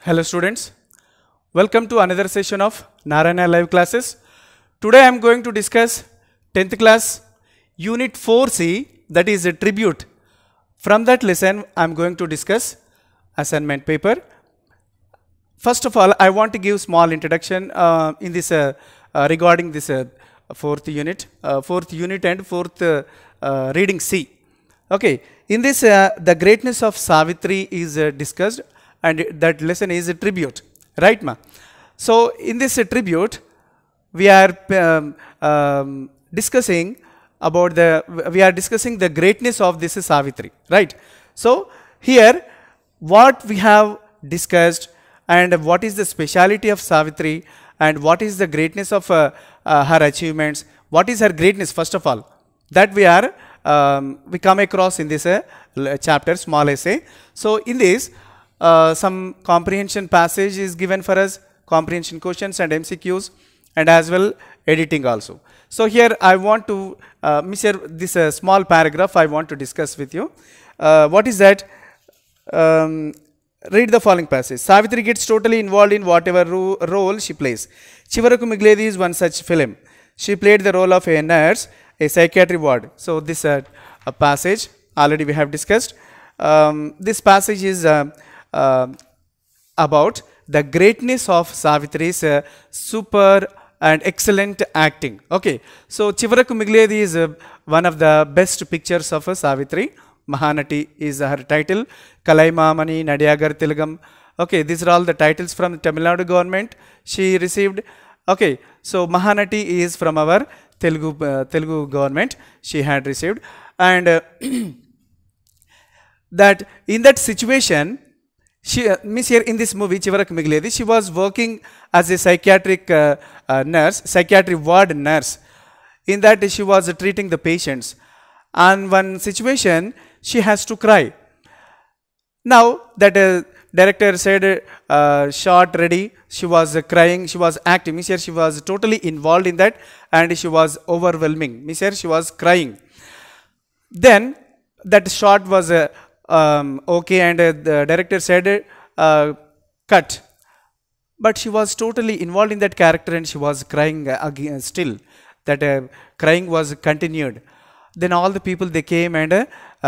Hello students, welcome to another session of Narayana Live Classes. Today I am going to discuss 10th class Unit 4C, that is a tribute. From that lesson I am going to discuss assignment paper. First of all, I want to give small introduction in this regarding this fourth unit and fourth reading C. Okay, in this the greatness of Savitri is discussed, and that lesson is a tribute, right ma? So in this tribute we are discussing about the greatness of this Savitri, right? So here what we have discussed and what is the speciality of Savitri and what is the greatness of her achievements, what is her greatness first of all, that we come across in this chapter, small essay. So in this some comprehension passage is given for us, comprehension questions and MCQs, and as well editing also. So here I want to this small paragraph I want to discuss with you. What is that? Read the following passage. Savitri gets totally involved in whatever role she plays. Chivaraku Migledi is one such film. She played the role of a nurse, a psychiatry ward. So this a passage already we have discussed. This passage is about the greatness of Savitri's super and excellent acting. Okay, so Chivaraku Migledi is one of the best pictures of Savitri. Mahanati is her title. Kalaimamani, Nadiyagar Tilagam. Okay, these are all the titles from the Tamil Nadu government she received. Okay, so Mahanati is from our Telugu government she had received, and that in that situation, she means here in this movie Chivaraku Migledi, she was working as a psychiatric nurse, psychiatry ward nurse. In that she was treating the patients, and one situation she has to cry. Now that director said shot ready, she was crying, she was acting, means here she was totally involved in that, and she was overwhelming, means here she was crying. Then that shot was okay, and the director said cut, but she was totally involved in that character and she was crying again still. That crying was continued. Then all the people they came and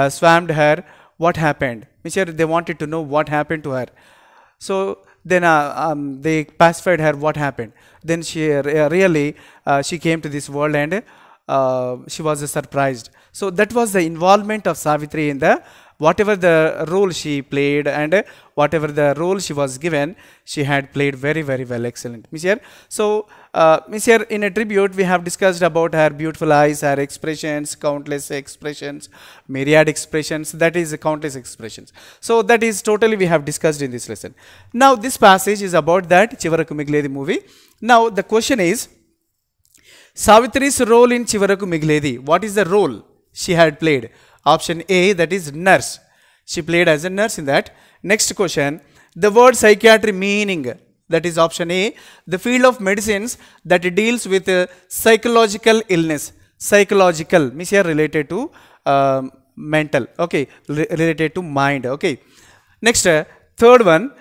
swarmed her. What happened? They wanted to know what happened to her. So then they pacified her. What happened? Then she really she came to this world, and she was surprised. So that was the involvement of Savitri in the whatever the role she played, and whatever the role she was given, she had played very, very well, excellent. So in a tribute we have discussed about her beautiful eyes, her expressions, countless expressions, myriad expressions, that is countless expressions. So that is totally we have discussed in this lesson. Now this passage is about that Chivaraku Migledi movie. Now the question is, Savitri's role in Chivaraku Migledi, what is the role she had played? Option A, that is nurse. She played as a nurse in that. Next question, the word psychiatry meaning, that is option A, the field of medicines that deals with psychological illness. Psychological means here related to mental, okay, related to mind, okay. Next, third one,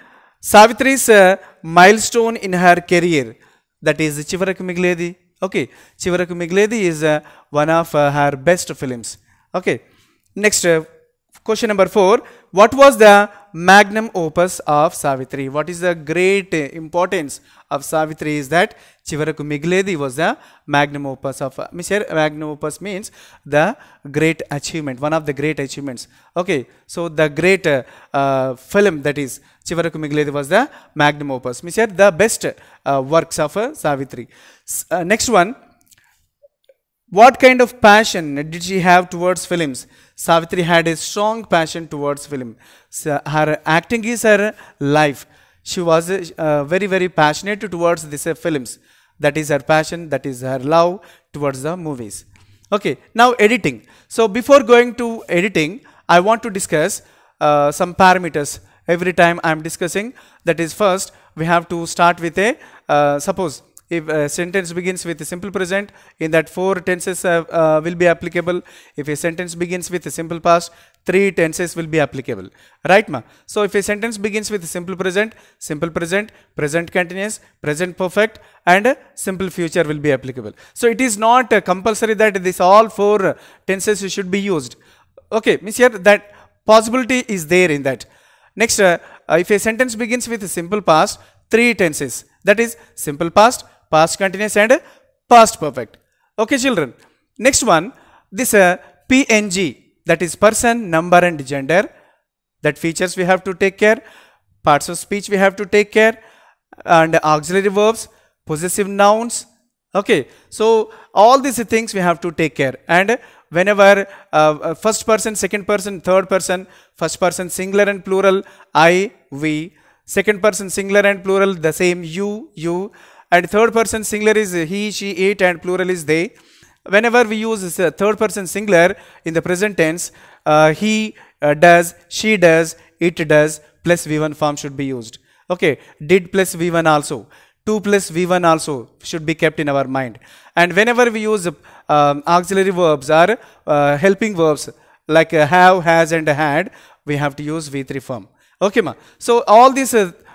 Savitri's milestone in her career, that is Chivaraku Migledi. Okay, Chivaraku Migledi is one of her best films. Okay. Next, question number 4. What was the magnum opus of Savitri? What is the great importance of Savitri is that Chivaraku Migledi was the magnum opus of, magnum opus means the great achievement, one of the great achievements. Okay, so the great film, that is Chivaraku Migledi was the magnum opus, means here the best works of Savitri. Next one, what kind of passion did she have towards films? Savitri had a strong passion towards film. So her acting is her life. She was very, very passionate towards these films. That is her passion, that is her love towards the movies. Okay, now editing. So before going to editing, I want to discuss some parameters. Every time I am discussing, that is first we have to start with a suppose If a sentence begins with a simple present, in that 4 tenses will be applicable. If a sentence begins with a simple past, 3 tenses will be applicable. Right, ma? So if a sentence begins with a simple present, present continuous, present perfect, and simple future will be applicable. So it is not compulsory that this all 4 tenses should be used. Okay, means here that possibility is there in that. Next, if a sentence begins with a simple past, 3 tenses, that is simple past, past continuous, and past perfect. Okay, children. Next one, this PNG, that is person, number, and gender. That features we have to take care. Parts of speech we have to take care. And auxiliary verbs, possessive nouns. Okay, so all these things we have to take care. And whenever first person, second person, third person, first person singular and plural, I, we. Second person singular and plural, the same, you. And third person singular is he, she, it, and plural is they. Whenever we use this, third person singular in the present tense, he does, she does, it does, plus V1 form should be used. Okay, did plus V1 also. 2 plus V1 also should be kept in our mind. And whenever we use auxiliary verbs or helping verbs like have, has, and had, we have to use V3 form. Okay, ma. So all these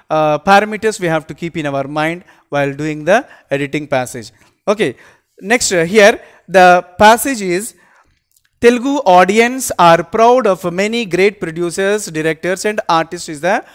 parameters we have to keep in our mind while doing the editing passage. Okay, next here the passage is Telugu audience are proud of many great producers, directors, and artists is the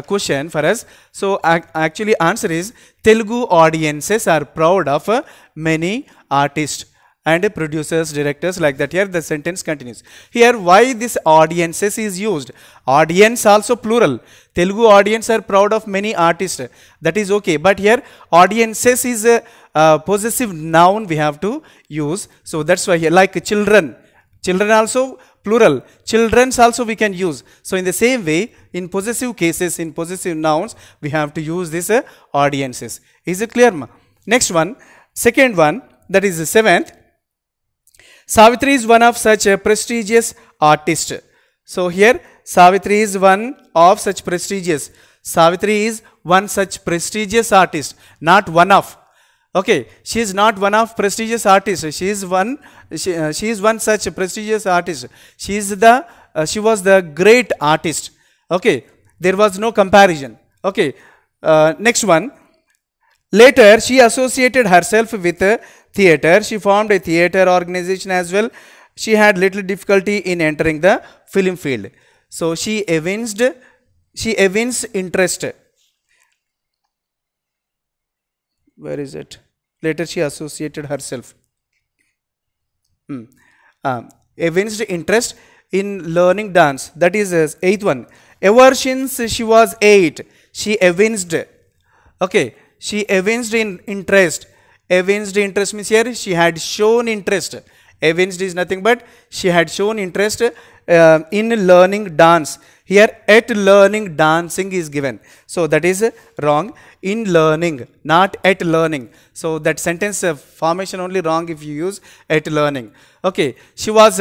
question for us. So actually answer is Telugu audiences are proud of many artists and producers, directors, like that. Here the sentence continues. Here why this audiences is used? Audience also plural. Telugu audience are proud of many artists. That is okay. But here audiences is a possessive noun we have to use. So that's why here like children. Children also plural. Children's also we can use. So in the same way, in possessive cases, in possessive nouns, we have to use this audiences. Is it clear, ma? Next one, second one, that is the 7th. Savitri is one of such a prestigious artist. So here Savitri is one of such prestigious. Savitri is one such prestigious artist, not one of. Okay, she is not one of prestigious artists. She is one. She is one such prestigious artist. She is the. She was the great artist. Okay, there was no comparison. Okay, next one. Later, she associated herself with theatre. She formed a theatre organization as well. She had little difficulty in entering the film field. So she evinced interest. Where is it? Later she associated herself. Evinced interest in learning dance. That is 8th one. Ever since she was 8, she evinced. Okay, she evinced in interest. Evinced interest means here she had shown interest. Evinced is nothing but she had shown interest in learning dance. Here at learning dancing is given. So that is wrong. In learning, not at learning. So that sentence formation only wrong if you use at learning. Okay, she was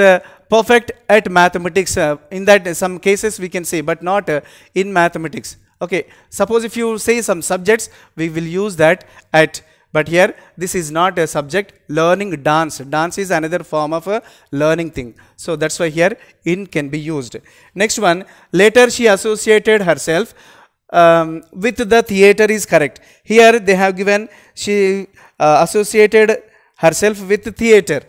perfect at mathematics. In that some cases we can say, but not in mathematics. Okay, suppose if you say some subjects, we will use that at. But here this is not a subject. Learning dance. Dance is another form of a learning thing. So that's why here in can be used. Next one. Later she associated herself with the theatre is correct. Here they have given she associated herself with theatre.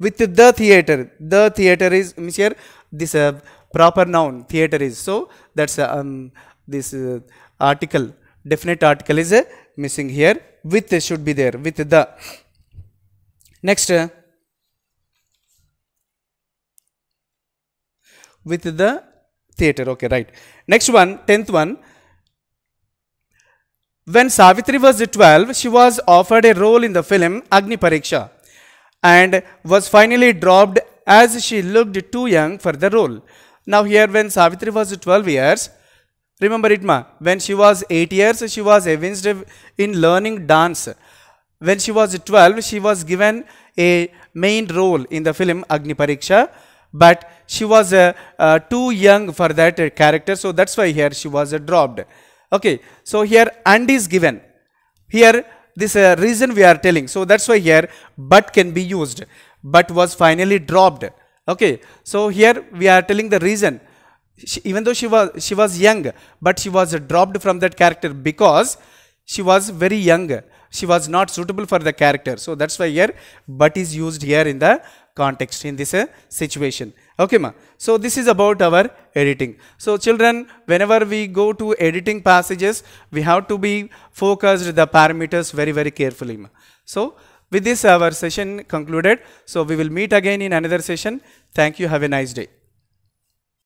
With the theatre. The theatre is means here this proper noun theatre is. So that's this article, definite article is missing here. With should be there, with the. Next, with the theatre, okay, right. Next one, 10th one. When Savitri was 12, she was offered a role in the film Agni Pariksha and was finally dropped as she looked too young for the role. Now here when Savitri was 12 years, remember it, ma, when she was 8 years, she was evinced in learning dance. When she was 12, she was given a main role in the film Agni Pariksha, but she was too young for that character, so that's why here she was dropped. Okay, so here and is given. Here this reason we are telling. So that's why here but can be used. But was finally dropped. Okay, so here we are telling the reason. Even though she was young, but she was dropped from that character because she was very young. She was not suitable for the character. So that's why here but is used here in the context, in this situation. Okay ma. So this is about our editing. So children, whenever we go to editing passages, we have to be focused the parameters very, very carefully ma. So with this our session concluded. So we will meet again in another session. Thank you. Have a nice day.